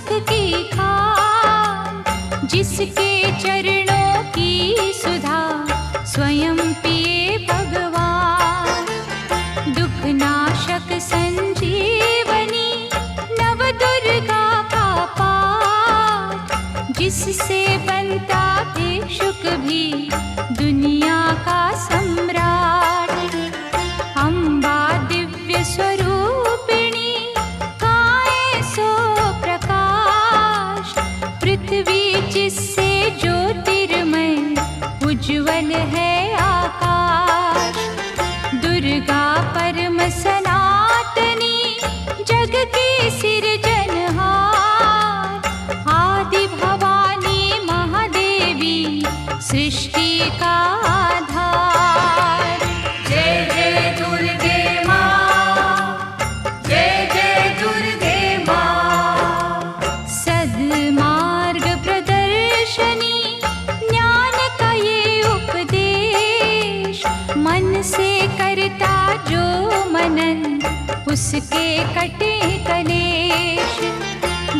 सुख की खान, जिसके चरणों की सुधा स्वयं पिए भगवान। दुख नाशक संजीवनी नव दुर्गा का पाठ, जिससे बनता भिक्षुक भी दुनिया का सम्राट। अम्बा दिव्य स्वरूपिणी काए सो प्रकाश, पृथ्वी जिससे ज्योतिर्मय उज्ज्वल है आकाश। दुर्गा परम सनातनी जग की सिरजनहार, आदि भवानी महादेवी सृष्टि का आधार। जय जय दुर्गे माँ, जय जय दुर्गे माँ। सद्मार्ग प्रदर्शनी ज्ञान का ये उपदेश, मन से करता जो मनन उसके कटे कलेश।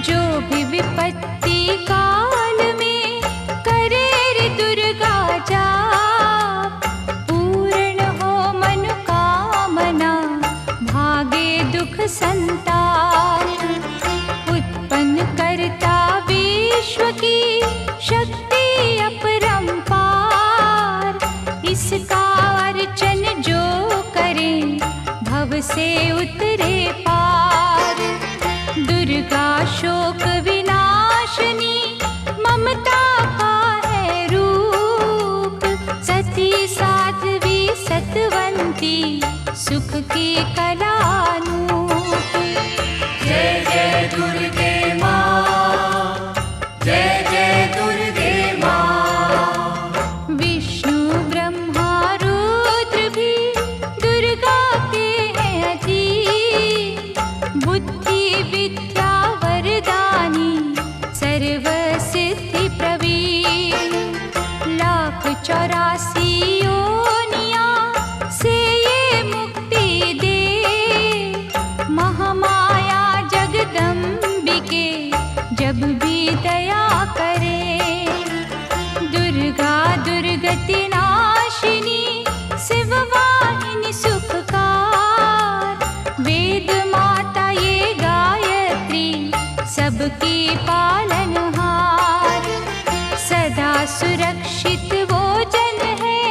जो भी विपत्ति काल में करे रे दुर्गा जाप, पूर्ण हो मनोकामना भागे दुख संताप। उत्पन्न करता विश्व की शक्ति अपरंपार, इसका अर्चन जो करे भव से उतरे पार। दुर्गा शोक विनाशिनी ममता का है रूप, सती साध्वी सतवंती सुख की कलानूप। जय जय दुर्गे माँ, जय जय दुर्गे माँ। विष्णु ब्रह्मा रुद्र भी दुर्गा के हैं अधीन, बुद्धि विद्या वरदानी सर्व सिद्धि प्रवीण। 1,84 योनियां से ये मुक्ति दे, महामाया जगदम्बिके जब भी दया करे। दुर्गा दुर्गति नाशिनी शिववाहिनी सुखकार, वेद माता ये गायत्री सबकी पालनहार। सदा सुरक्षित वो जन है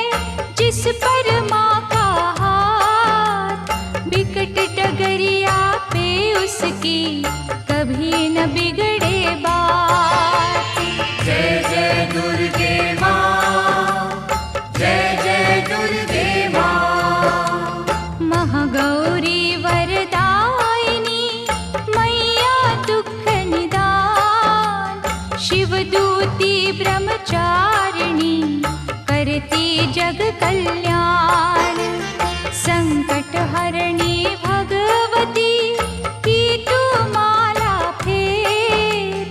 जिस पर माँ का हाथ, बिकट डगरिया पे उसकी कभी न बिगड़े बात। जय जय दुर्गे माँ, जय जय दुर्गे माँ। महागौरी वरदायिनी मैया दुख निदान, शिवदूती ब्रह्मचारिणी करती जग कल्याण। संकट हरणी भगवती की तू माला फेर,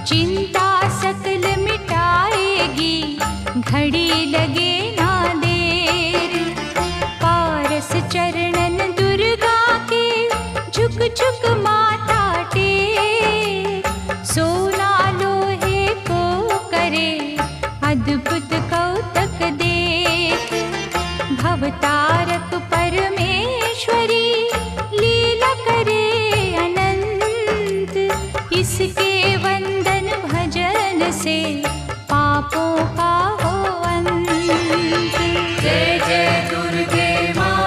चिंता सकल मिटाएगी घड़ी लगे ना देर। पारस चरणन दुर्गा के झुक झुक माथा टेक, सोना लोहे को करे अद्भुत कौतक देख। भवतारक परमेश्वरी लीला करे अनंत, इसके वंदन भजन से पापों का हो अंत। जय जय दुर्गे माँ,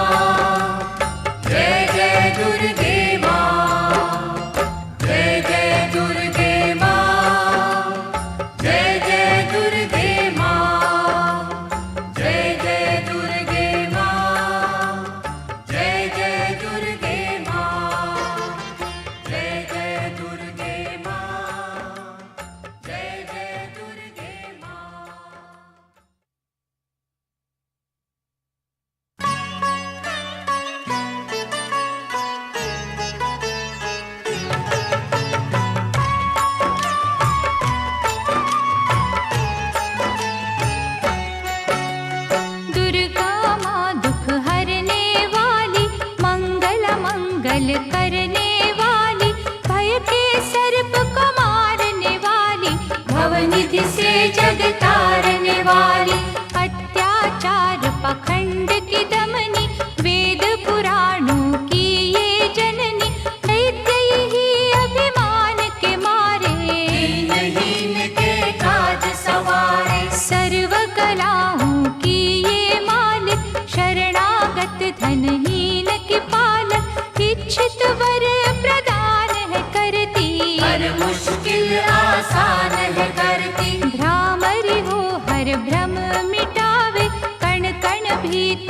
जय जय दुर्गे माँ। जय जय दुर्गे माँ, जय जय दुर्गे माँ। जय जय दुर्गे माँ, जय जय दुर्गे माँ। जय जय दुर्गे माँ, जय जय दुर्गे माँ। दुर्गा माँ दुख हरने वाली, मंगल मंगल करने वाली, भय के सर्प को मार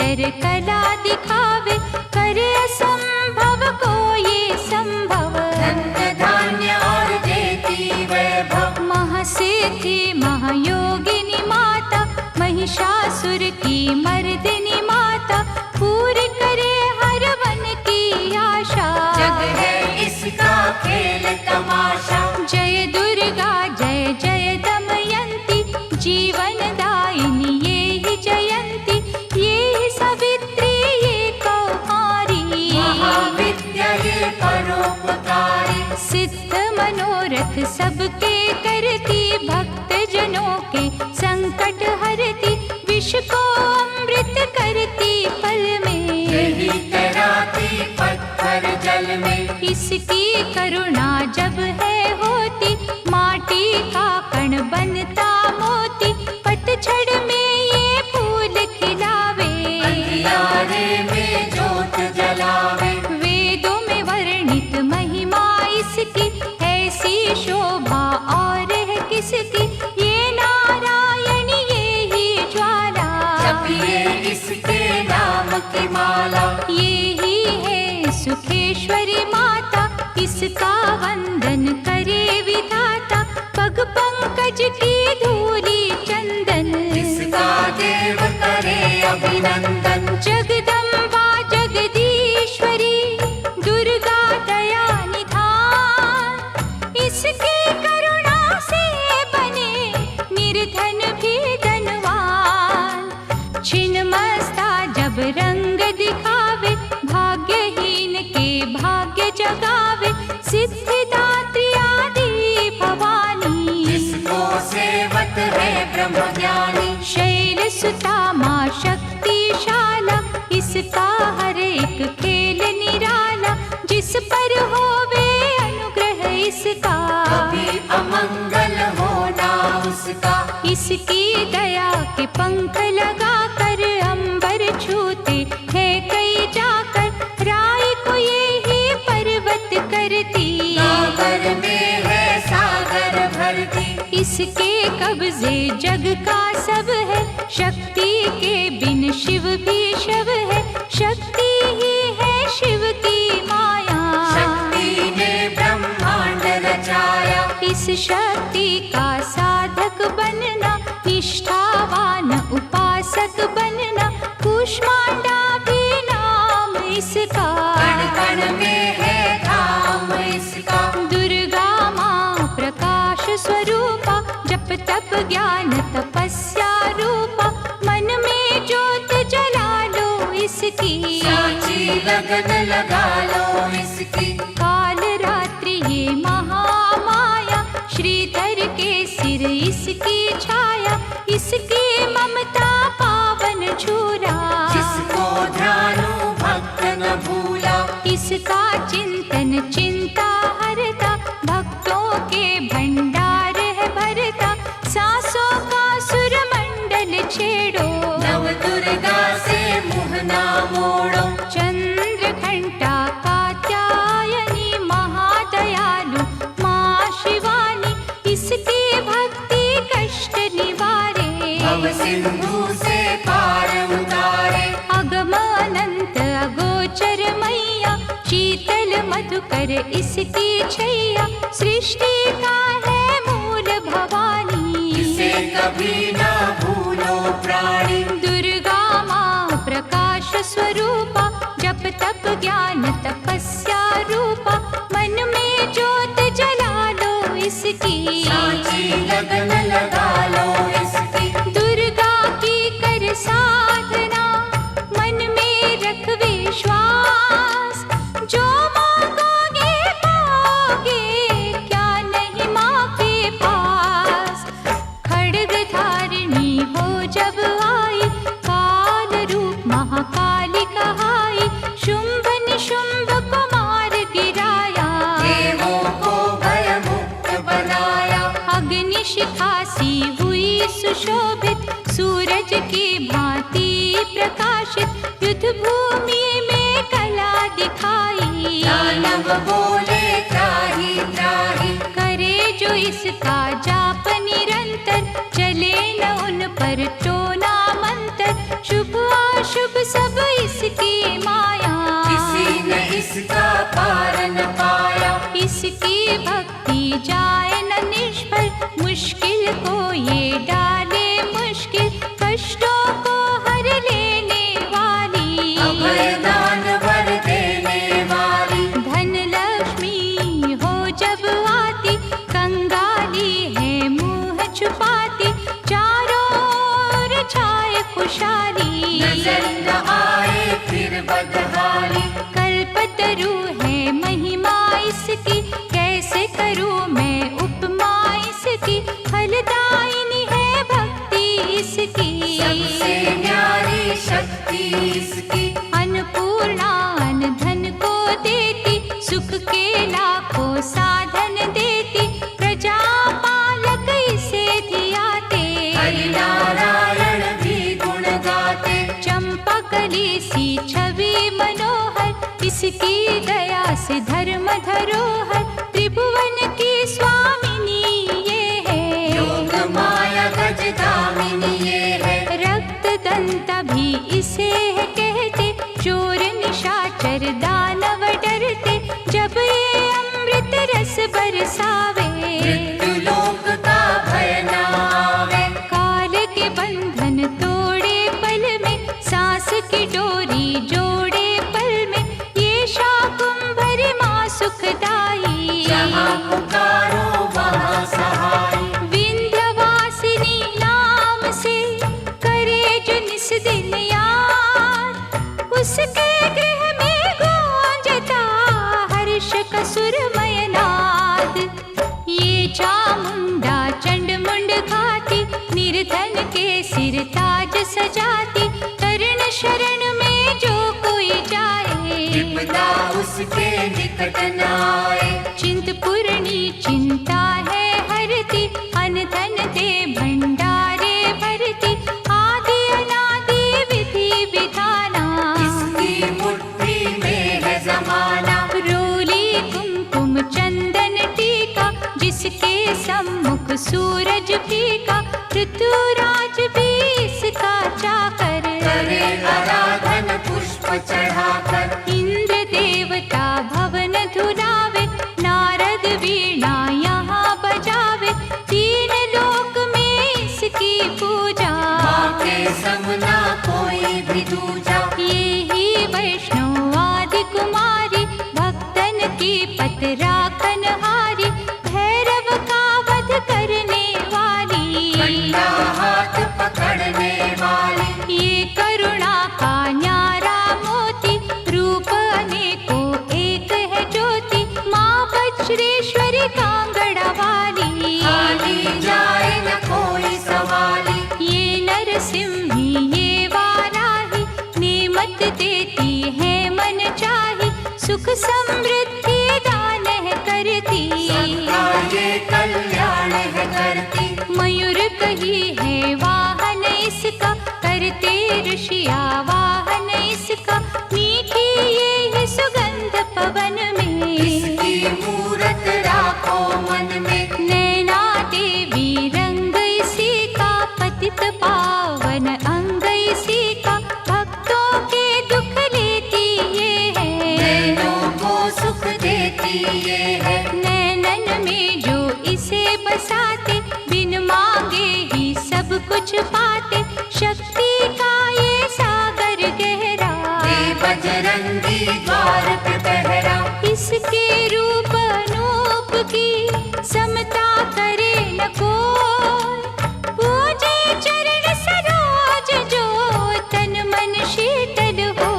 कर कला दिखावे, करे असंभव को ये संभव। धन्य धान्य और देती वैभव, महासिद्धि महायोगिनी माता, महिषासुर की मर्दिनी माता, पूरी करे हर मन की आशा। जग है इसका खेल तमाशा। जय दुर्गा जय जय दमयंती, जीवन दायिनी ये ही जयंती, ये ही सावित्री ये कौमारी, महाविद्या ये परोपकारी। सिद्ध मनोरथ सबके करती, भक्त जनों के संकट हरती, विष को अमृत करती पल में, यही तैराती पत्थर जल में। इसकी करुणा जब है होती, माटी का कण बनता मोती, पतझड़ में ये फूल खिलावे, अंधियारे में जोत जलावे। वेदों में वर्णित महिमा इसकी, ऐसी शोभा और है किसकी, ये नारायण ये ही ज्वाला, जपिए इसके नाम की माला। ये ही है सुखेश्वरी माता, इसका वंदन करे विधाता, पग पंकज की धूली चंदन, इसका देव करे अभिनंदन। जगदम्बा जगदीश्वरी दुर्गा दया निधान, इसकी करुणा से बने निर्धन भी धनवान। छिन्नमस्ता जब रंग दिखावे, भाग्यहीन के भाग्य जगावे, सिद्धिदात्री आदि भवानी, इसको सेवत है ब्रह्म ज्ञानी। शैल सुता माँ शक्तिशाला, इसका हर एक खेल निराला, जिस पर होवे अनुग्रह इसका, कभी अमंगल होना उसका। इसकी दया के पंख लगा कर अंबर छूते हैं कई जाकर, राय को ये ही पर्वत करती, सागर में है सागर भरती। इसके कब्जे जग का सब है, शक्ति के बिन शिव भी शव है, शक्ति ही है शिव की माया, शक्ति ने ब्रह्मांड रचाया। इस शक्ति का साधक बनना, निष्ठावान उपासक बनना, कूष्मांडा भी नाम इसका, कण कण में है धाम इसका। दुर्गा माँ प्रकाश स्वरूपा, जप तप ज्ञान तपस्या रूपा, मन में ज्योत जला लो इसकी, साची लगन लगा लो इसकी। काल रात्रि ये महामाया, श्रीधर के सिर इसकी छाया, इसकी ममता पावन झूला, जिसको ध्यानु भक्त न भूला। इसका चिंतन चिंता हरता, भक्तों के भंडार है भरता, सांसों का सुरमंडल छेड़ो, नव दुर्गा से मुँह ना मोड़ो। चंद्र घंटा कात्यायनी महादयालु माँ शिवानी, इसकी भक्ति कष्ट निवारे, भव सिंधु से पार उतारे। अगम अनंत अगोचर मैया, शीतल मधुकर इसकी छैया, सृष्टि का है मूल भवानी, इसे कभी ना भूलो प्राणी। दुर्गा माँ प्रकाश स्वरूपा, जप तप ज्ञान तपस्या रूपा, मन में ज्योत जला लो इसकी, साची लगन लगा लो इसकी। दुर्गा की कर साधना, मन में रख विश्वास, जो मांगोगे पाओगे, क्या नहीं माँ के पास। खड्ग धारिणी हो जब आई, काल रूप महाकाली कहाई, शुंभ निशुंभ को मार गिराया, देवों को भयमुक्त बनाया। अग्नि शिखा सी हुई सुशोभित, सूरज की भांति प्रकाशित, युद्ध भूमि में कला दिखाई, दानव बोले त्राहि त्राहि। करे जो इसका जाप निरंतर, चले न उन पर टोना मंत्र, शुभ अशुभ सब पार न पाया। इसकी भक्ति जाए न निष्फल, मुश्किल को ये डाले मुश्किल, कष्टों को हर लेने वाली, अभय दान वर देने वाली। धन लक्ष्मी हो जब आती, कंगाली है मुंह छुपाती, चारों ओर छाए खुशहाली, नजर न आए फिर बदहाली। कल्पतरु है महिमा इसकी, कैसे करूं मैं उपमा इसकी, फलदायिनी है भक्ति इसकी, सबसे न्यारी शक्ति इसकी। अन्नपूर्णा अन्न धन को देती, सुख के लाखों साधन देती, प्रजा पालक इसे धियाते, हरि नारायण भी गुण गाते। चंपा कली सी छवि मनोहर, इसकी दया से धर्म धरोहर, त्रिभुवन की स्वामिनी ये है, योग माया गज धामिनी ये है। रक्त दंता भी इसे है कहते, चोर निशाचर दानव डरते, जब ये अमृत रस बरसावे, मृत्यु लोक का भय न आवे। काल के बंधन तोड़े पल में, सांस की डोरी जोड़े पल में, ये शाकुंभरी माँ सुखदाई, जहाँ पुकारो वहाँ सहाय। विंध्यवासिनी नाम से करे जो निस दिन याद, उसके गृह में गूंजता हर्ष का सुरमय नाद। ये चामुंडा चंड मुंड खाती, निर्धन के सिर ताज सजाती, कर्ण शरण में जो कोई जाए, विपदा उसके निकट न आए। चिंतपूर्णी चिंता है हरती, अन्न धन दे भंडारे भरती, आदि अनादि विधि विधाना, इसकी मुट्ठी में है जमाना। रोली कुमकुम चंदन टीका, जिसके सम्मुख सूरज फीका, ऋतुराज भी इसका चाकर, करे आराधन पुष्प चढ़ाकर। इंद्र देवता भवन धुलावे, नारद वीणा यहाँ बजावे, तीन लोक में इसकी पूजा, माँ के समना कोई भी दूजा। ये ही वैष्णव आदि कुमारी, भक्तन की पत राखन हारी, भैरव का वध करने वाली, कंधा हाथ पकड़ने वाली। ये करुणा का न्यारा मोती, रूप अनेकों एक है ज्योति, माँ वज्रेश्वरी कांगड़ा वाली, खाली जाए न कोई सवाली। ये नरसिंही ये वाराही, नेमत देती है मन चाही, सुख समृद्धि दान है करती, सबका ये कल्याण है करती। मयूर कही है वाहन इसका, करते ऋषिया वाहन इसका, मीठी ये है सुगंध पवन में, इसकी मूरत राखो मन में। नैना देवी रंग इसी का, पतित पावन अंग इसी का, भक्तों के दुख लेती ये है, नैनों को सुख देती ये है। नैनन में जो इसे बसाते, बिन मांगे ही सब कुछ पाते, शक्ति का ये सागर गहरा, ये बजरंगी द्वार पे पहरा। इसके रूप अनूप की समता करे न कोई, पूजे चरण सरोज जो तन मन शीतल हो,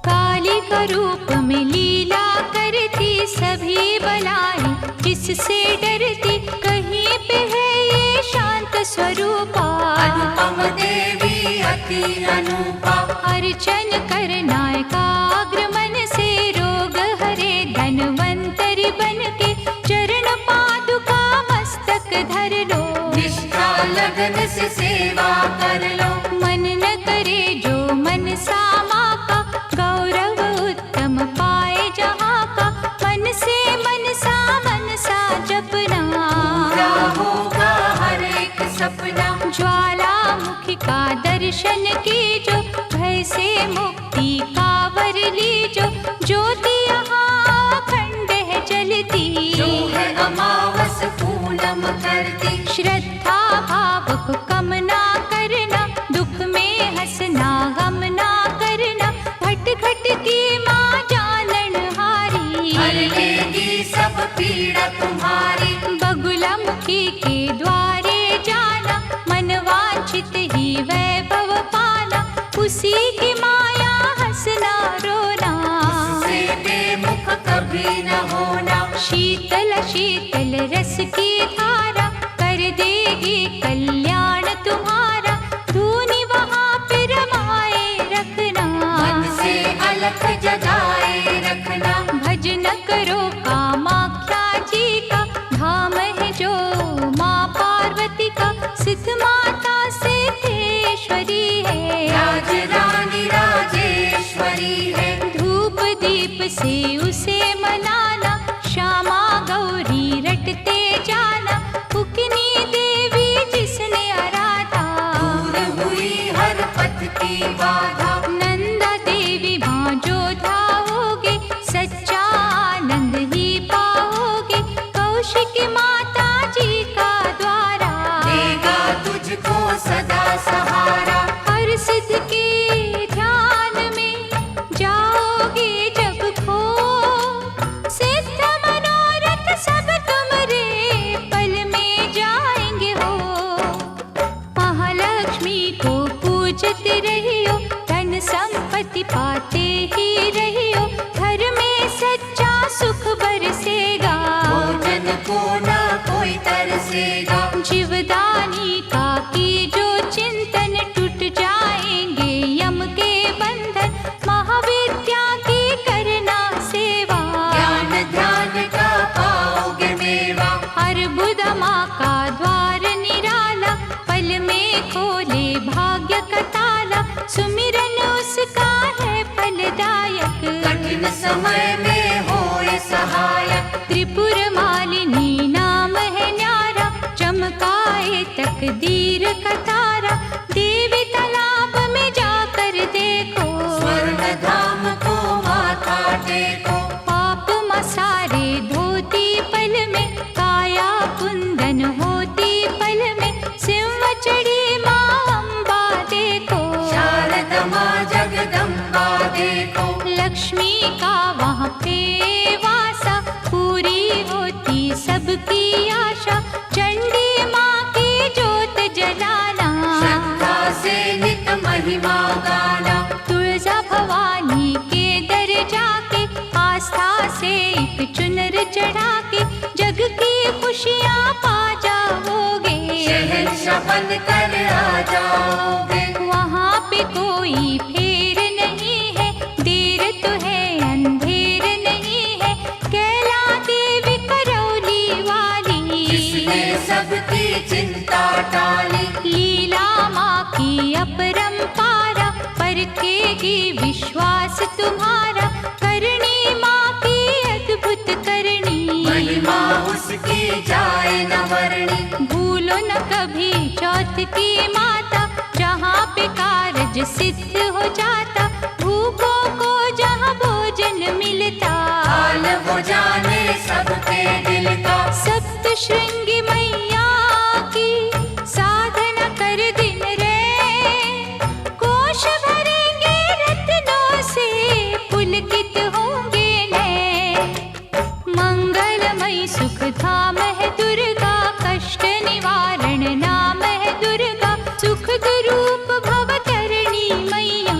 काली का रूप में लीला करती, सभी बलाई जिससे डरती, कहीं पे है ये शांत स्वरूपा, अनुपम देवी अति अनुपा। अर्चन करना एकाग्र मन से, रोग हरे धनवंतरी बन के, चरण पादुका मस्तक धर लो, निष्ठा लगन से सेवा कर लो। मन न करे जो मन सामा का, गौरव उत्तम पाए जहाँ का, मन से मनसा जपना, पूरा होगा हर एक सपना। ज्वालामुखी का दर्शन की जो, भय से मुक्ति का वर ली जो, ज्योति यहाँ अखंड है जलती, जो है अमावस पूनम करती। श्रद्धा भाव को कम ना करना, दुख में हंसना गम ना करना, घट घट की माँ जानन हारी, हर लेगी सब पीड़ा तुम्हारी। बगुलामुखी के द्वारे जाना, मन वांछित ही वैभव पाना, उसी की माया हंसना रोना, उससे बेमुख कभी न होना। शीतल शीतल रस की धारा, कर देगी कल्याण तुम्हारा, धूनी वहाँ पे रमाए रखना, मन से अलख जगाए रखना। भजन करो कामाख्या जी का, धाम है जो माँ पार्वती का, सिद्ध माता सिद्धेश्वरी है, राज रानी राजेश्वरी है। धूप दीप से उसे मनाना, श्यामा गौरी रटते जाना, उकनी देवी जिसने आराधा, दूर हुई हर पथ की बाधा। नंदा देवी माँ जो धाओगे, सच्चा आनंद ही पाओगे, कौशिकी माता जी का द्वारा, देगा तुझको सदा सहारा। हर सिद्ध के ध्यान में जाओगे जब खो, सिद्ध मनोरथ सब तुम्हारे पल में जाएंगे हो, महालक्ष्मी को पूजते रहियो, धन संपत्ति पाते ही रहियो, घर में सच्चा सुख बरसेगा, भोजन को न कोई तरसेगा। जीवदानी का की जो चिंतन, टूट जाएंगे यम के बंधन, महाविद्या की करना सेवा, ज्ञान ध्यान का पाओगे मेवा। अर्बुद माँ का द्वार निराला, पल में खोले भाग्य का ताला, सुमिरन उसका है फलदायक, कठिन समय में होए सहायक। त्रिपुर मालिनी नाम है न्यारा, चमकाए तकदीर का तारा, देवी तालाब में जाकर देखो, स्वर्ण धाम को माथा टेको। पाप मसारे धोती पल में, काया कुंदन होती पल में, सिंह चढ़ी माँ अम्बा देखो, शारदा माँ जगदम्बा देखो। लक्ष्मी का वहाँ पे वासा, पूरी होती सबकी आशा, चंडी माँ की जोत जलाना, श्रद्धा से नित महिमा गाना। तुळजा भवानी के दर जाके, आस्था से एक चुनर चढ़ा के, जग की खुशियाँ पा जाओगे, शहंशाह बन कर आ जाओगे। वहाँ पे कोई फेर नहीं है, देर तो है अंधेर नहीं है, कैला देवी करौली वाली, जिसने सबकी चिंता टाली। लीला माँ की अपरंपारा, परखेगी विश्वास तुम्हारा, करनी माँ की अद्भुत करनी, महिमा उसकी जाए न वर्णी। भूलो न कभी चौथ की माता, जहाँ पे कारज सिद्ध हो जाता, भूखों को जहाँ भोजन मिलता, हाल वो जाने सबके दिल का। सप्त श्रृंगी मैया की साधना कर दिन रे, कोश भरेंगे रत्नों से, पुलकित होंगे नैन, मंगलमयी सुख धाम है दुर्गा, कष्ट निवारण नाम है दुर्गा, सुख रूप भवतरणी मैया,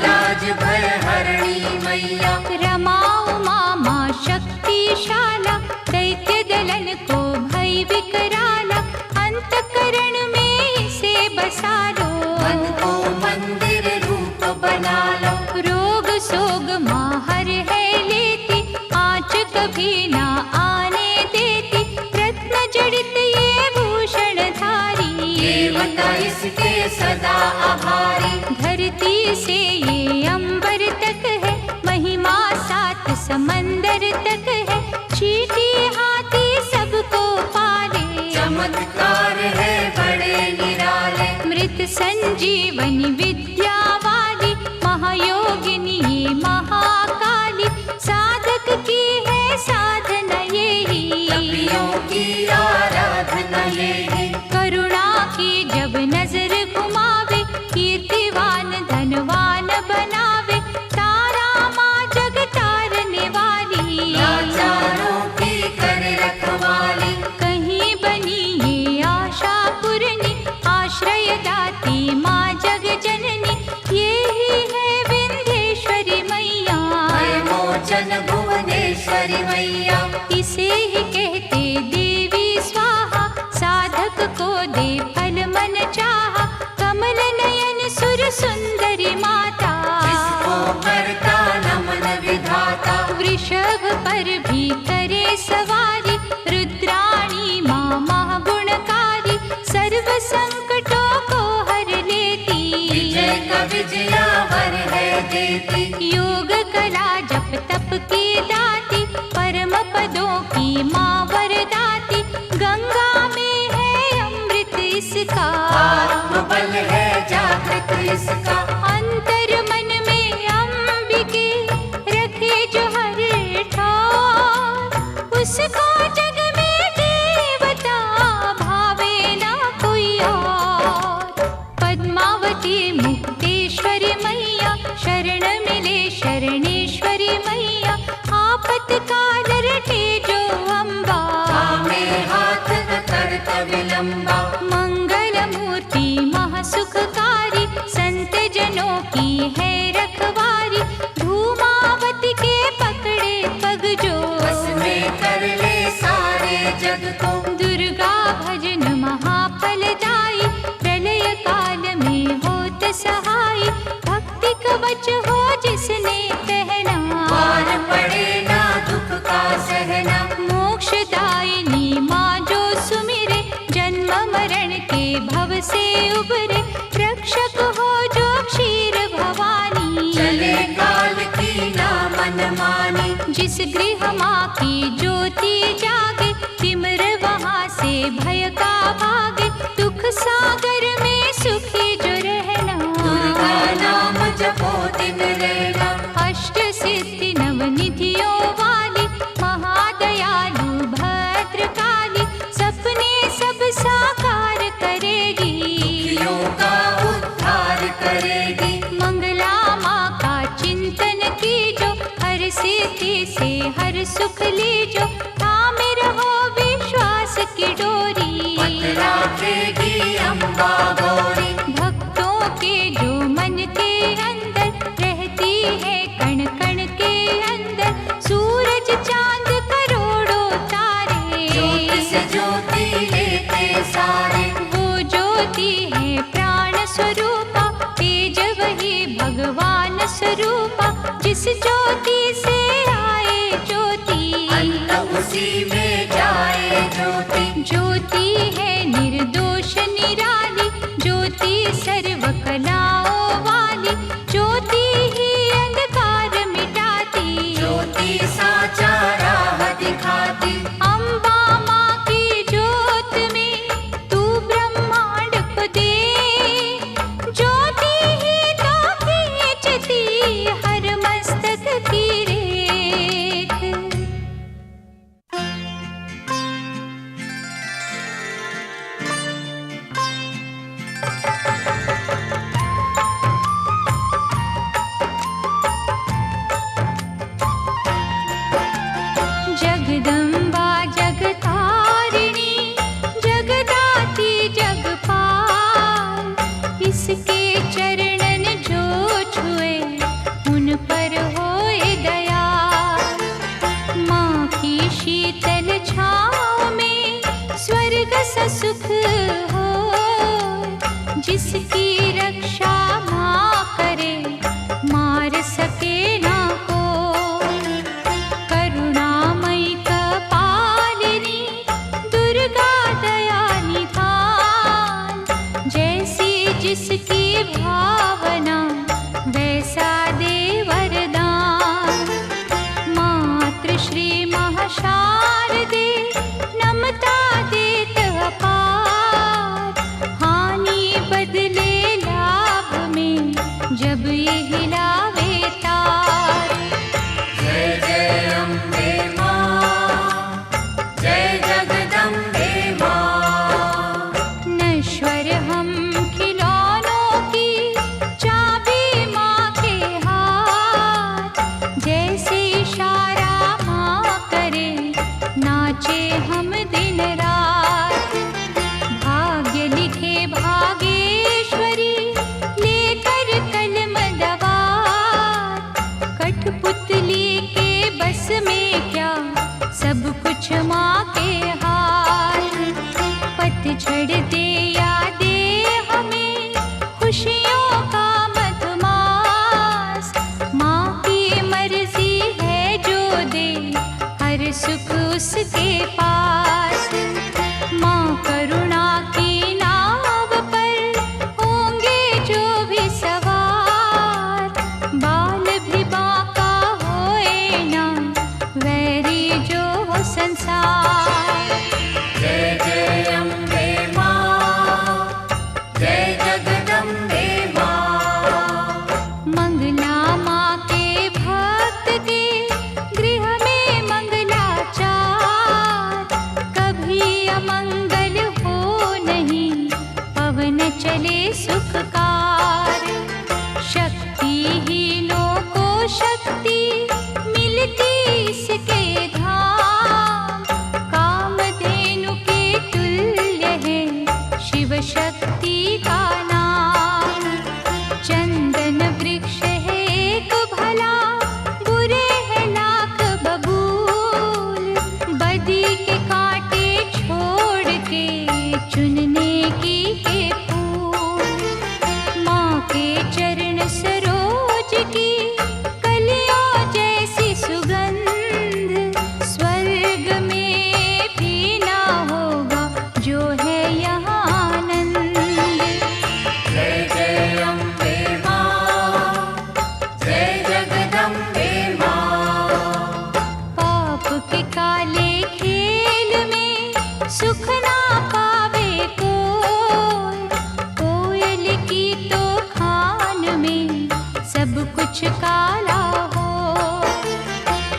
लाज भय हरणी मैया। रमा उमा माँ शक्तिशाला, दैत्य दलन को भय विकराला, अंतकरण में इसे बसा लो, मन को मंदिर रूप बना लो। रोग सोग माँ हर है लेती, आँच कभी ना आने देती, रत्न जड़ित ये भूषण धारी, देवता इसके सदा आभारी। धरती से ये अंबर तक है, महिमा सात समंदर तक है, चीटी हाथी सबको पाले, चमत्कार है बड़े निराले। मृत संजीवनी विद्या वाली, महायोगिनी ये महाकाली, पर भी करे सवारी, रुद्राणी माँ महागुणकारी, सर्व संकटों को हर लेती, विजय का विजयावर है देती। योग कला जप तप की दाती, परम पदों की माँ वरदाती, गंगा में है अमृत इसका, आत्मबल है जागृत इसका। अंतर मन में अंबिके रखे जो हर ठार, उसको जग में देवता भावे ना कोई और। पद्मावती मुक्तेश्वरी मैया, शरण मिले शरणेश्वरी मैया, आपतकाल रटे जो अम्बा, में हाथ न करता विलंबा। मंगल मूर्ति महासुखकारी, संत जनों की है रखवारी, धूमावती के पकड़े पग जो, बस में कर ले सारे जग को। दुर्गा भजन महाफलदायी, प्रलय काल में होत सहाय, भक्ति कवच हो जिसने पहना, पार पड़े ना दुख का सहना। मोक्षदायिनी माँ जो सुमिरे, जन्म मरण के भव से उबरे, रक्षक हो जो क्षीर भवानी, चले काल की ना मनमानी। जिस गृह माँ की ज्योति जागे, तिमिर वहाँ से भय का भागे, दुख सागर में सुखी जो रहना, दुर्गा नाम जपो दिन रहना। अष्ट सिद्धि नवनिधियों वाली, महादयालु भद्रकाली, सपने सब साकार करेगी, दुखियों का उद्धार करेगी। मंगला माँ का चिंतन कीजो, हर सिद्धि से हर सुख लीजो, थामे रहो विश्वास की डोरी, राखेगी अम्बा गौरी। भक्तों के जो मन के अंदर रहती है, कण कण के अंदर, सूरज चांद करोड़ों तारे, ज्योति से ज्योति लेते सारे। वो ज्योति है प्राण स्वरूपा, तेज वही भगवान स्वरूपा, जिस ज्योति से आए ज्योति, अंत उसी में जाए ज्योति। ज्योति है निर्दोष निराली, ज्योति सर्व कलाओं वाली, ज्योति ही अंधकार मिटाती, ज्योति साचा राह दिखाती। अम्बा माँ की ज्योत में तू ब्रह्मांड को दे, ज्योति ही तो खींचती हर मस्तक की रेख। जगदम्बा जगतारिणी, जगदाती जगपाल, इसके चरणन जो छुए उन पर होए दयाल। माँ की शीतल छाँव में स्वर्ग सा सुख हो, जिसकी रक्षा माँ करे मार सके ना कोई। करुणामयी कपालिनी, दुर्गा दया निधान, जैसी जिसकी भावना वैसा दे वरदान। मातृश्री महाशारदे, नमता देत अपार, हानि बदले लाभ में जब ये हिलावे तार। जय जय अम्बे माँ, जय जगदम्बे माँ। नश्वर हम खिलौनों की चाबी माँ के हाथ, जैसे इशारा माँ करे नाचे हम दिन रात। भाग्य लिखे भागेश्वरी, लेकर कलम दवात, कठपुतली के बस में क्या सब कुछ माँ के हाथ। पतझड़ दे या दे हमें खुशियों का मधुमास, माँ की मर्जी है जो दे संसार। जय जय अम्बे माँ, जय जगदम्बे माँ। मंगला माँ के भक्त के गृह में मंगलाचार, कभी अमंगल हो नहीं, पवन चले सुखकार। शक्तिहीनों को शक्ति मिलती इसके धाम, कामधेनु के तुल्य है शिव शक्ति का नाम। चंदन वृक्ष है एक भला, बुरे है लाख बबूल, बदी के कांटे छोड़ के चुनने की है फूल। माँ के चरण सरोज की कलियों जैसी सुगंध, स्वर्ग में भी ना होगा जो है यहाँ आनंद। जय जय अम्बे माँ, जय जगदम्बे माँ। पाप के काले खेल में सुख ना पावे कोई, कोयल की तो खान में सब कुछ काला हो।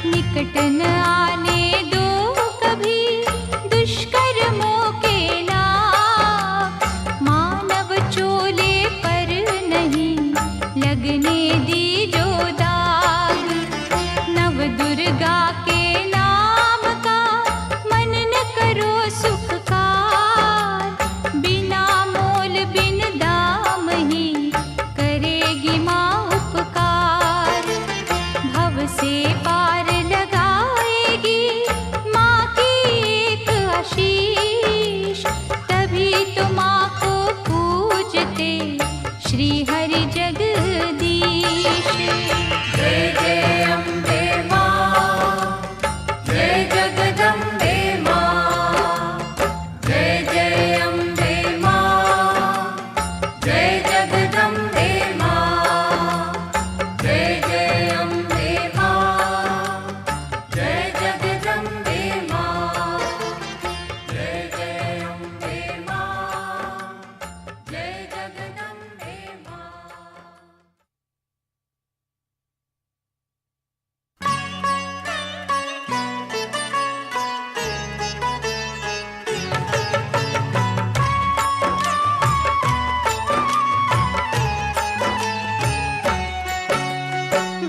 निकट न आने दो कभी दुष्कर्मों के लाभ, मानव चोले पर नहीं लगने दी जो दाग। नव दुर्गा के नाम का मनन करो सुखकार, बिना मोल बिन दाम ही करेगी माँ उपकार। भव से पार लगाएगी माँ की एक आशीष, तभी तो माँ को पूजते श्री हरि जगदीश। जय जय अम्बे माँ, जय जगदम्बे माँ। जय जय अम्बे माँ, जय जगदम्बे माँ। जय जय अम्बे माँ, जय जगदम्बे माँ। जय जय अम्बे माँ, जय जगदम्बे माँ।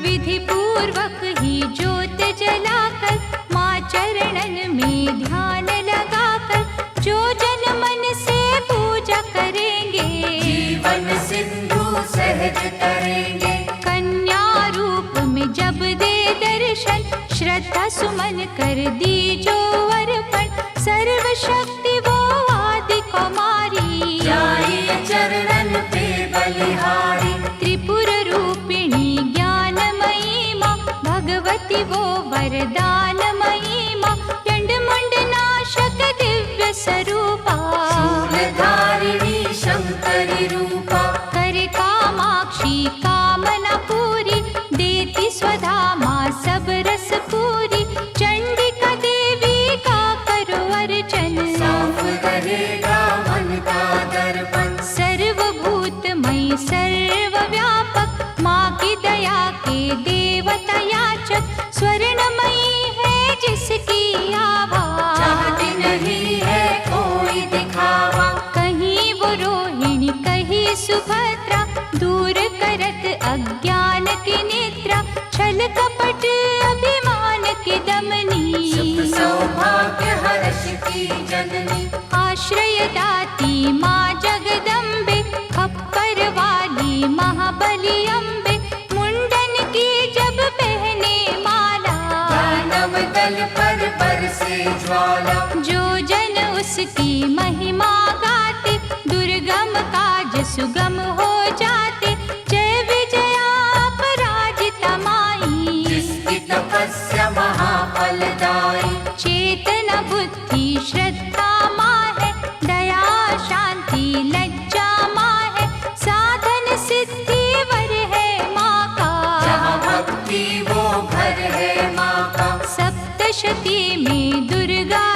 विधि पूर्वक ही ज्योत जलाकर, माँ चरणन में ध्यान लगाकर, जो जन मन से पूजा करेंगे, जीवन सिंधु सहज करेंगे। कन्या रूप में जब दे दर्शन, श्रद्धा सुमन कर दी जो अर्पण, सर्व शक्ति वो आदि कुमारी, जाइए चरणन पे बलिहारी। त्रिपुर रूपिणी ज्ञानमयी माँ, भगवती वो वरदानमयी माँ, चंड मुंड नाशक दिव्य स्वरूपा, शूलधारिणी शंकरी रूपा। करे कामाक्षी कामना पूरी, देती स्वधा माँ सब रस पूरी। चंडिका देवी का करो अर्चन, साफ रहेगा मन का दर्पण। सर्वभूतमयी सर्वव्यापक, माँ की दया के देवता याचक, स्वर्णमयी है जिसकी आभा, चाहती नहीं है कोई दिखावा। कहीं वो रोहिणी कहीं सुभद्रा, दूर करत अज्ञान की निद्रा, छल कपट अभिमान की दमनी, सुख सौभाग्य हर्ष की जननी। आश्रय दाती माँ जगदम्बे, खप्पर वाली महाबली अम्बे, मुंडन की जब पहने माला, दानव दल पर बरसे ज्वाला। जो जन उसकी महिमा गाते, दुर्गम काज सुगम हो जाते। जय विजया अपराजिता माई, जिसकी तपस्या महाफलदायी। चेतना बुद्धि श्रद्धा माँ है, दया शांति लज्जा माँ है, साधन सिद्धि वर है माँ का, जहाँ भक्ति वो घर है माँ का। सप्तशती में दुर्गा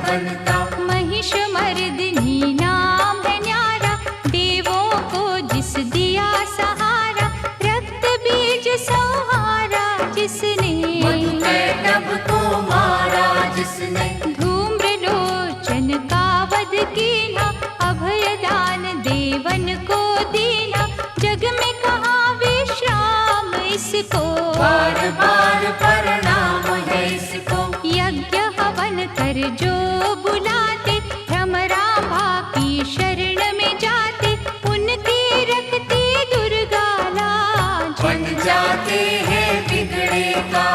बनता। महिष मर्दिनी नाम है न्यारा, देवों को जिस दिया सहारा, रक्त बीज संहारा जिसने, मधुकैटभ को मारा जिसने, धूम्रलोचन का वध कीना, अभयदान देवन को दीना, जग में कहाँ विश्राम इसको, बार बार प्रणाम है इसको। यज्ञ हवन कर जो बुलाते, भ्रमरांभा की शरण में जाते, उनकी रखती दुर्गा लाज, बन जाते हैं बिगड़े का।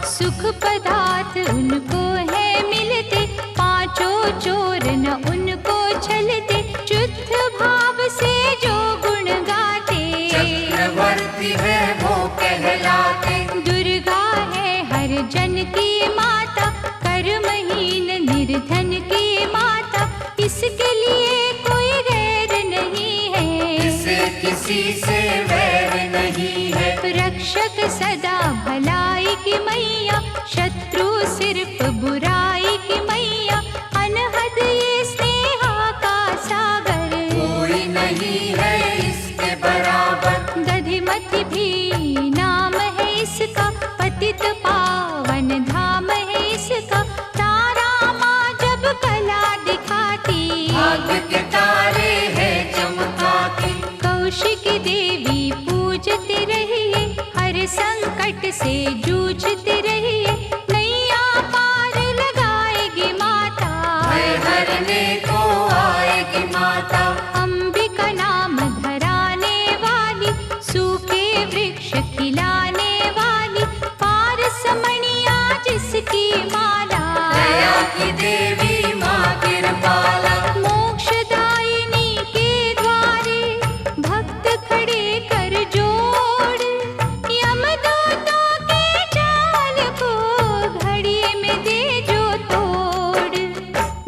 सुख पदार्थ उनको है मिलते, पांचों चोर न उनको छलते, शुद्ध भाव से जो गुण गाते, चक्रवर्ती है वो कहलाते। दुर्गा है हर जन की माता, कर्महीन निर्धन की माता, इसके लिए कोई गैर नहीं है, इसे किसी से वैर नहीं है। रक्षक सदा भलाई की मैया, शत्रु सिर्फ बुराई की मैया, अनहद ये स्नेहा का सागर, कोई नहीं है इसके बराबर। दधिमति भी नाम है इसका, पतित पावन धाम है इसका, तारा माँ जब कला दिखाती, भाग्य के तारे है चमकाती। कौशिकी देवी पूजते रहिए, हर संकट से जूझते रहिए, नैया पार लगाएगी माता, भय हरने को आएगी माता। अंबिका नाम धराने वाली, सूखे वृक्ष खिलाने वाली, पारसमणिया जिसकी माला, दया की देवी माँ कृपाला। मोक्षदायिनी के द्वारे भक्त खड़े कर जोड़, यमदूतों के जाल को घड़ी में दे जो तोड़,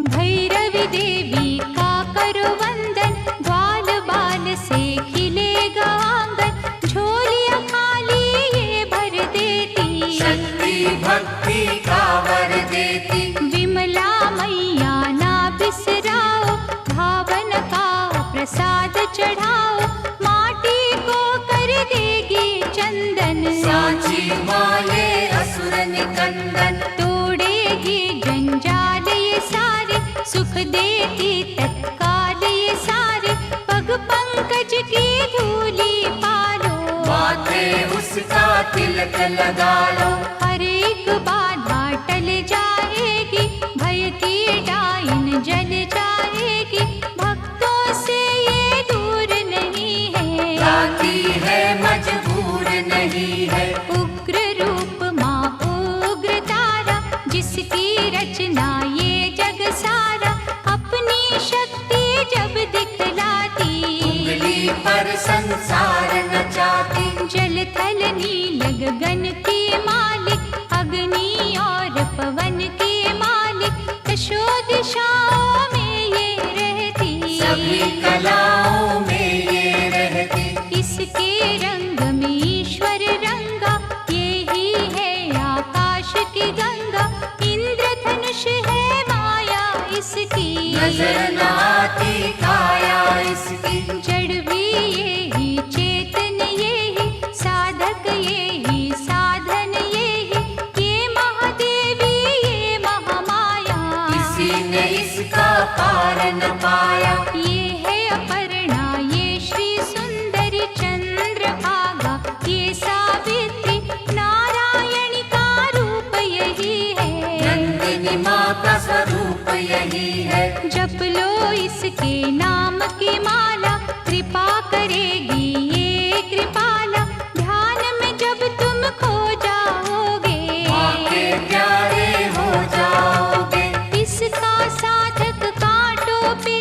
भैरवी देवी का करो वंदन, ग्वाल बाल से खिलेगा आंगन, झोलियां खाली ये भर देती, शक्ति भक्ति का वर देती। विमला मैया ना बिसराओ, भावन का प्रसाद चढ़ाओ, माटी को कर देगी चंदन, सांची माँ ये असुर निकंदन। तोड़ेगी जंजाल ये सारे, सुख देती तत्काल ये सारे, पग पंकज की धूली पालो, माथे उसका तिलक लगा लो। हर एक बाधा टल जाएगी, भय की डाइन जल जाएगी, भक्तों से ये दूर नहीं है, लाती है मजबूर नहीं है। उग्र रूप माँ उग्र तारा, जिसकी रचना ये जग सारा, अपनी शक्ति जब दिखलाती, उंगली पर संसार नचाती। जल थल नील गगन की मालिक, अग्नि और पवन की मालिक, दशो दिशाओं में ये रहती, सभी कलाओं में ये रहती। इसके रंग में ईश्वर रंगा, ये ही है आकाश की गंगा, इंद्रधनुष है माया इसकी, नजर न आती काया इसकी। जड़ भी ये ही चेतन ये ही, साधक ये ही साधन ये ही, ये महादेवी ये महामाया, किसी ने इसका पार न पाया। ये है अपर्णा ये श्री सुंदरी चंद्रभागा, ये सावित्री नारायणी का रूप यही है, नंदिनी माँ का स्वरूप यही है। जप लो इसके नाम की माला, कृपा करेगी ये कृपाला, ध्यान में जब तुम खो जाओगे, माँ के प्यारे हो जाओगे। इसका साधक कांटों पे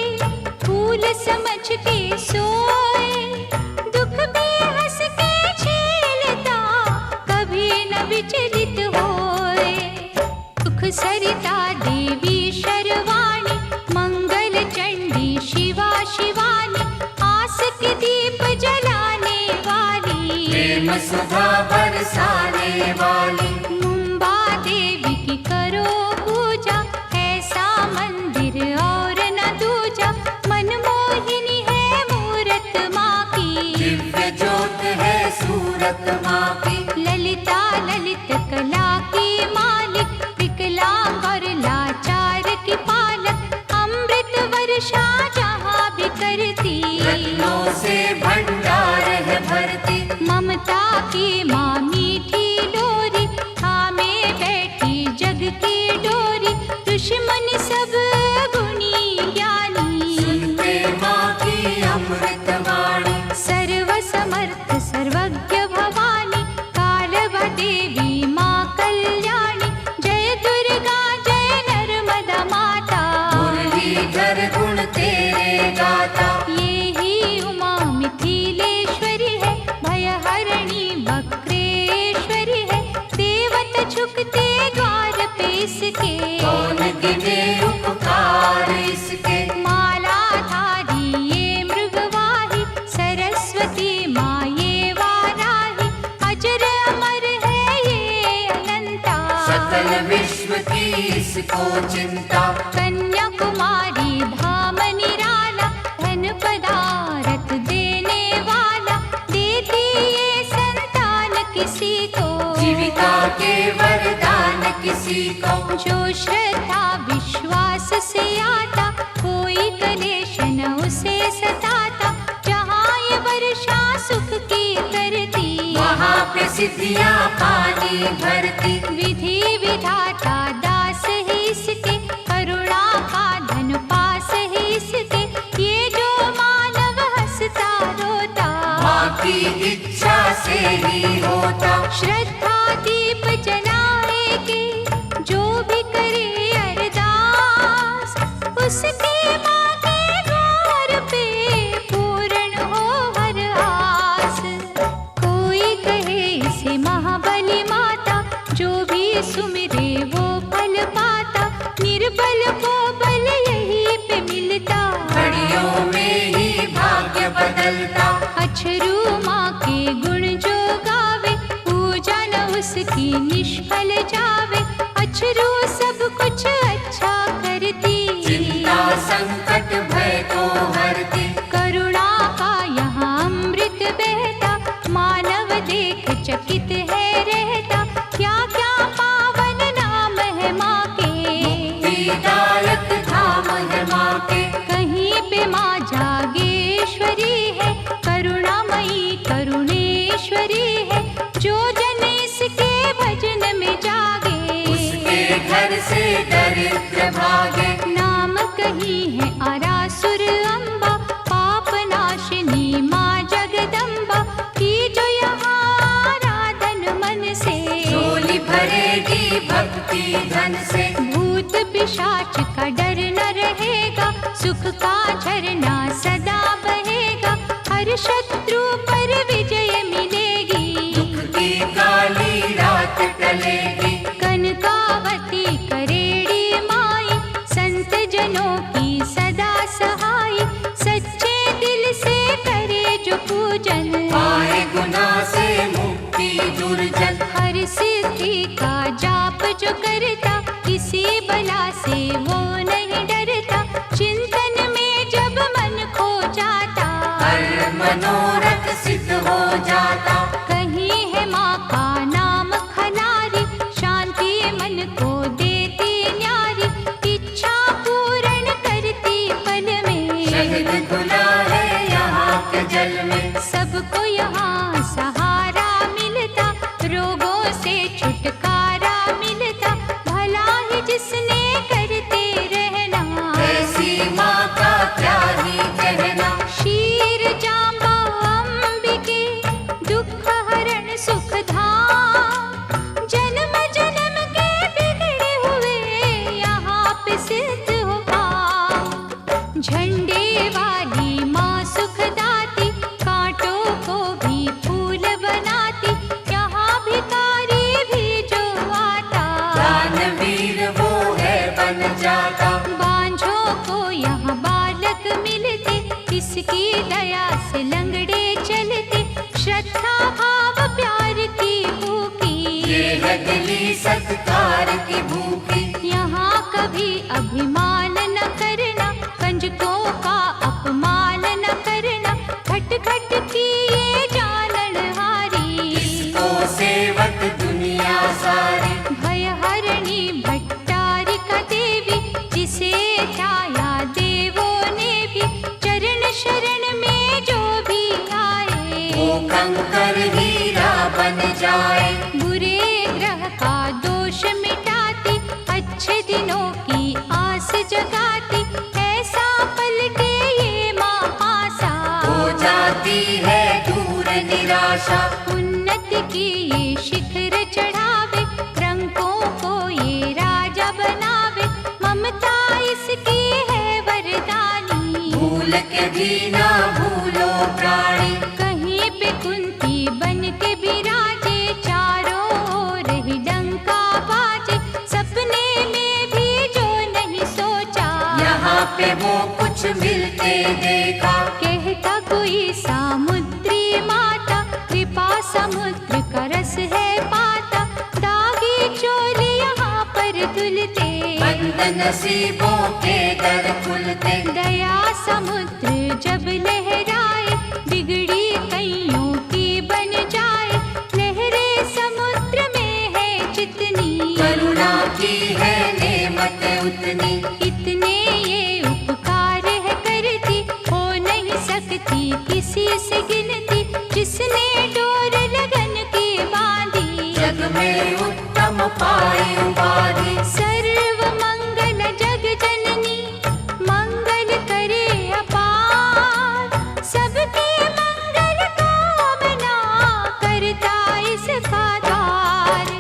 फूल समझ के सोए, दुख भी हंस के झेलता, कभी न विचलित होए, सुख सरिता देवी शर्वाणी, मंगल चंडी शिवा शिवानी, आस के दीप जलाने वाली, प्रेम सुधा बरसाने वाली। मुंबा देवी की करो पूजा, ऐसा मन ज्योत है सूरत माँ की। ललिता ललित कला की मालिक, विकलांग और लाचार की पालक, अमृत वर्षा जहाँ भी करती, रत्नों से भंडार है भरती। ममता की माँ मीठी डोरी, थामे बैठी जग की डोरी, ऋषि मुनि सब गुणी ज्ञानी, सुनते माँ की अमृत वाणी। सर्व समर्थ सर्वज्ञ भवानी, कालभा देवी माँ कल्याणी, जय दुर्गा जय नर्मदा माता, मुरलीधर गुण तेरे गाता। ये ही उमा मिथिलेश्वरी है, भयहरिणी वक्रेश्वरी है, देवता झुकते द्वार पे इसके, कौन गिने उपकार इसके। मालाधारी ये मृगवाही, सरस्वती माँ ये वाराही, अजर अमर है ये अनंता, सकल विश्व की इसको चिंता। कन्याकुमारी धाम निराला, धन पदारथ देने वाला, देती ये संतान किसी को, जीविका के वरदान किसी को। जो श्रद्धा विश्वास से आता, कोई कलेश न उसे सताता, जहाँ ये वर्षा सुख की करती, वहाँ पे सिद्धियाँ पानी भरती। विधि विधाता दास है इसके, करुणा का धन पास है इसके, ये जो मानव हंसता रोता, माँ की इच्छा से ही होता। श्रद्धा दीप जलाएगी जो भी करे अरदास, उसके माँ के द्वार पे पूर्ण हो हर आस। कोई कहे इसे महाबली माता, जो भी सुमिरे वो फल पाता, निर्बल को बल यहीं पे मिलता, घड़ियों में ही भाग्य बदलता। अछरू माँ के गुण जो गावे, पूजा न उसकी निष्फल जावे, अछरू सब कुछ अच्छा करती, चिंता संकट भय को हरती। करुणा का यहाँ अमृत बहता, मानव देख चकित है रहता, क्या क्या पावन नाम है माँ के, मुक्तिदायक धाम है माँ के। कहीं पे माँ जागेश्वरी है, करुणामयी करुणेश्वरी है, जो जन इसके भजन में जागे, उसके घर से दरिद्र भागे। नाम कही है आरासुर अम्बा, पाप नाशिनी माँ जगदम्बा, की जो यहाँ आराधन मन से, झोली भरेगी भक्ति धन से। भूत पिशाच का डर न रहेगा, सुख का झरना सदा बहेगा, हर शत्रु पर विजय मिलेगी, दुख की काली रात टलेगी। कनकावती करेड़ी माई, संत जनों की सदा सहाय, सच्चे दिल से करे जो पूजन, पाए गुनाह से मुक्ति दुर्जन। हर सिद्धि का जाप जो करता, किसी बला से वो नहीं डरता, चिंतन में जब मन खो जाता, हर मनोरथ सिद्ध हो जाता। कहीं है माँ का नाम खलारी, शांति मन को देती न्यारी, इच्छा पूर्ण करती पल में, शहद घुला है यहाँ के जल में। सबको यहाँ सहारा मिलता, रोगों से छुटकारा मिलता, भला ही जिसने करते रहना, ऐसी माँ का क्या ही कहना। शीर जांबा अंबिके, दुख आशा। उन्नति की ये शिखर चढ़ावे, रंगों को ये राजा बनावे, ममता इसकी है वरदानी। भूल के भी ना भूलो प्राणी, कहीं पे कुंती बन के बिराजे, चारों ओर ही डंका बाजे, सपने में भी जो नहीं सोचा, यहाँ पे वो कुछ मिलते देखा। कहता कोई सामुद्री माता, कृपा समुद्र का रस है पाता, दागी चोली यहाँ पर धुलते, बंद नसीबों के दर खुलते। दया समुद्र जब लहराए, बिगड़ी कईयों की बन जाए, लहरे समुद्र में है जितनी, करुणा की है नेमत उतनी। इतने ये उपकार है करती, हो नहीं सकती किसी से गिनती, जिसने डोर लगन की बांधी, जग में उत्तम पाई उपाधि। सर्व मंगल जग जननी, मंगल करे अपार, सबके मंगल कामना करता इसका द्वार।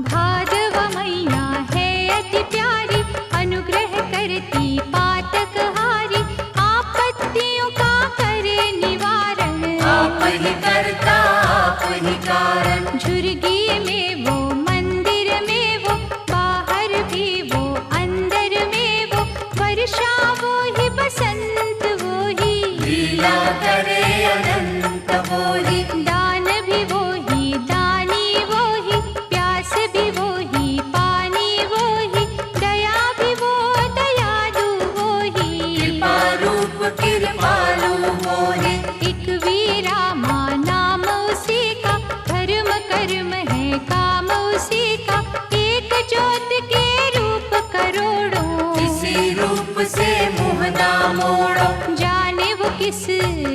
भादव मैया है अति प्यारी, अनुग्रह करती पातक हारी, आपत्तियों का करे निवारण, आप ही करता आप ही कारण। झुर्गी में वो मंदिर में वो, बाहर भी वो अंदर में वो, वर्षा वो ही बसंत वो ही, लीला करे अनंत वो ही। दान भी वो ही दानी वो ही, प्यास भी वो ही पानी वो ही, दया भी वो दयालु वो ही, कृपा रूप कृपालु वो ही। एक वीरामा नाम उसी का, धर्म कर्म है काम उसी का, एक ज्योत के रूप करोड़ों, इसी रूप से मुँह ना मोड़ो। जाने वो किस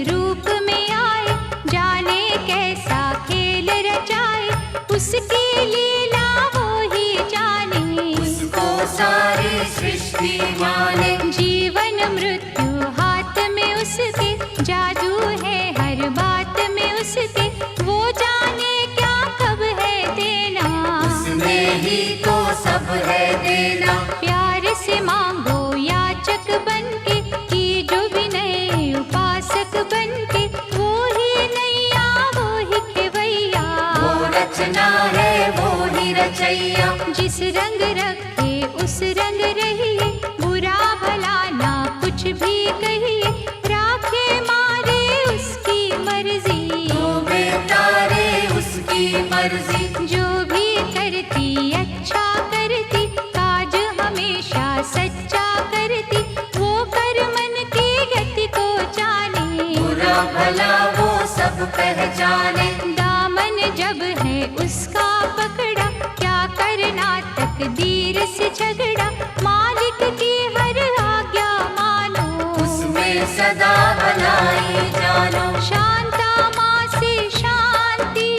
रूप में आए, जाने कैसा खेल रचाए, उसकी लीला वो ही जाने, उसको सारी सृष्टि माने। जीवन मृत्यु हाथ में उसके, जादू है हर बात में उसके, वो जाने क्या कब है देना, उसमें ही तो सब है देना। प्यार से मांगो याचक बनके, की जो विनय उपासक बनके, वो ही नैया वो ही खेवैया, वो रचना है वो ही रचैया। जिस रंग रखे उस रंग रहिए, बुरा भला ना कुछ भी कहिए, राखे मारे उसकी मर्जी, तो बेतारे उसकी मर्जी। जो भी करती अच्छा करती, काज हमेशा सच्चा करती, वो कर मन की गति को जाने, बुरा भला वो सब पहचाने। दामन जब है उसका पकड़ा, क्या करना तकदीर से झगड़ा, मालिक की हर आज्ञा मानो, उसमें सदा भलाई जानो। शांता माँ से शांति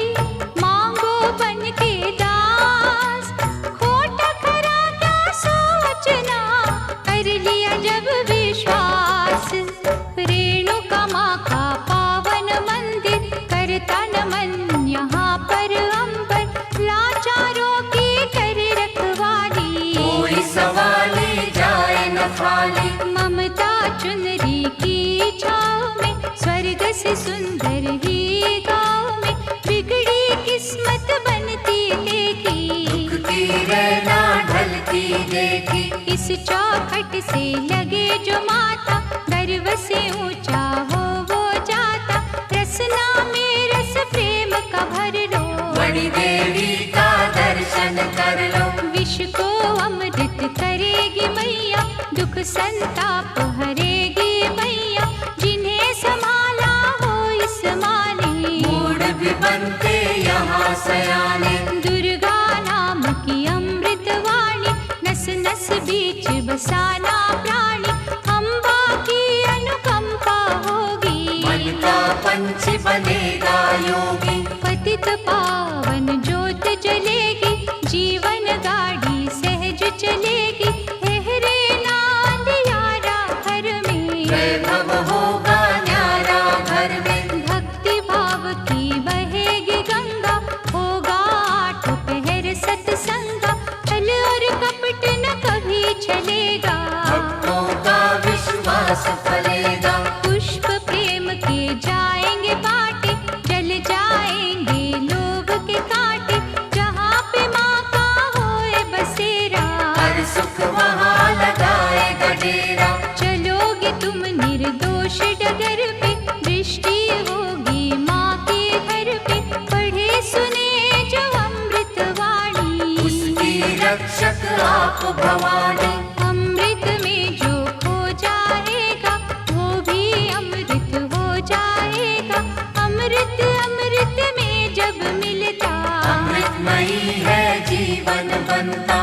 मांगो बन के दास, खोटा खरा क्या सोचना, कर लिया जब विश्वास, रेणुका माँ का पावन मंदिर, करता नमन यहाँ पर अंबर, लाचारों की करे रखवाली, कोई सवाली जाए न खाली। ममता चुनरी की छाँव में, स्वर्ग से सुंदर ही गाँव में, बिगड़ी किस्मत बनती देखी, दुखती रहना ढलती देखी। इस चौखट से लगे जो माता, गर्व से ऊंचा हो वो जाता, रसना में रस प्रेम का भर लो, बड़ी देवी का दर्शन कर लो। विष को अमृत करेगी मैया, दुख संताप हरेगी मैया, जिन्हें संभाला हो इस माने, मूड भी बनते यहाँ सयाने। दुर्गा नाम की अमृत वाणी, नस नस बीच बसाना प्राणी, अम्बा की अनुकंपा होगी, मन का पंछी बनेगा योगी। पतित पावन ज्योत जलेगी, जीवन गाड़ी सहज चलेगी, लहरे ना अंधियारा घर में, वैभव होगा न्यारा घर में। भक्ति भाव की आप भवानी। अमृत में जो खो जाएगा वो भी अमृत हो जाएगा। अमृत अमृत में जब मिलता अमृतमयी है जीवन बनता।